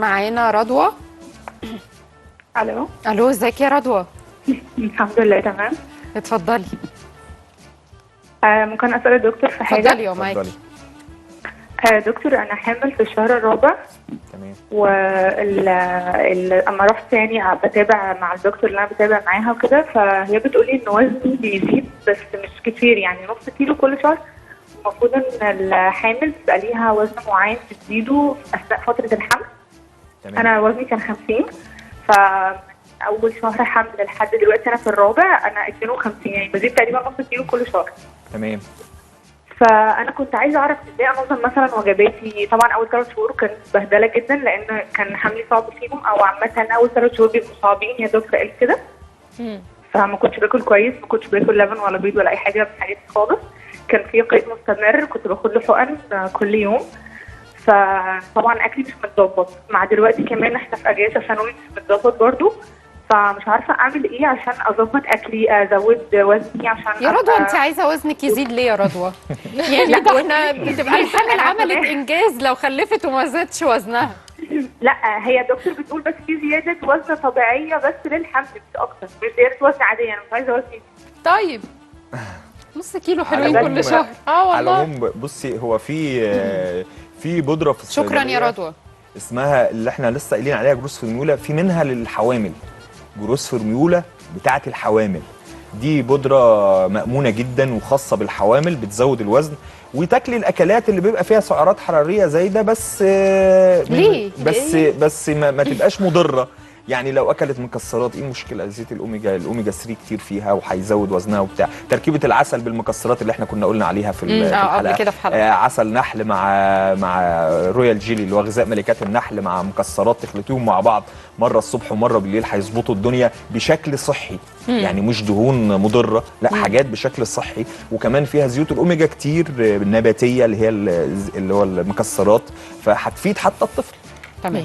معانا رضوى. الو. الو، ازيك يا رضوى؟ الحمد لله تمام. اتفضلي. ممكن اسال الدكتور في حاجه؟ اتفضلي يا مايكي. دكتور، انا حامل في الشهر الرابع. تمام. اما رحت يعني بتابع مع الدكتور اللي انا بتابع معاها وكده، فهي بتقولي ان وزني بيزيد بس مش كتير، يعني نص كيلو كل شهر. المفروض ان الحامل بيبقى ليها وزن معين بتزيده اثناء فتره الحمل. تمام. انا وزني كان 50، فاول شهر حمل لحد دلوقتي انا في الرابع انا 52، يعني بزيد تقريبا نص كيلو كل شهر. تمام. فانا كنت عايزه اعرف ازاي انظم مثلا وجباتي. طبعا اول 3 شهور كانت بهدله جدا لان كان حملي صعب فيهم، او عامه اول 3 شهور بيبقوا صعبين، يا دكتور قال كده. فما كنتش باكل كويس، ما كنتش باكل لبن ولا بيض ولا اي حاجه من الحاجات دي خالص. كان في قيء مستمر، كنت باخد له حقن كل يوم. فطبعا اكلي مش متظبط، مع دلوقتي كمان احنا في اجازه ثانوي مش متظبط برضه. فمش عارفه اعمل ايه عشان اظبط اكلي، ازود وزني عشان يا رضوى، انت عايزه وزنك يزيد ليه يا رضوى؟ يعني ده احنا بتبقى الحامل عملت انجاز لو خلفت وما زادش وزنها. لا، هي دكتور بتقول بس في زياده وزن طبيعيه بس للحمل مش اكتر، مش زياده وزن عاديه، انا مش عايزه وزني. طيب نص كيلو حلوين كل شهر. على والله. العموم بصي، هو في بودره في الصيدليه. شكرا يا رضوى. اسمها اللي احنا لسه قايلين عليها جروس فورميولا، في منها للحوامل. جروس فورميولا بتاعه الحوامل دي بودره مأمونه جدا وخاصه بالحوامل، بتزود الوزن وتاكلي الاكلات اللي بيبقى فيها سعرات حراريه زايده، بس ليه؟ بس ما تبقاش مضره. يعني لو اكلت مكسرات، ايه المشكله؟ زيت الاوميجا 3 كتير فيها وهيزود وزنها وبتاع. تركيبه العسل بالمكسرات اللي احنا كنا قلنا عليها في الحلقه قبل كده في حلقه. عسل نحل مع رويال جيلي اللي هو غذاء ملكات النحل مع مكسرات، تخلطيهم مع بعض مره الصبح ومره بالليل، هيظبطوا الدنيا بشكل صحي. يعني مش دهون مضره، لا حاجات بشكل صحي، وكمان فيها زيوت الاوميجا كتير نباتيه اللي هو المكسرات، فهتفيد حتى الطفل. تمام.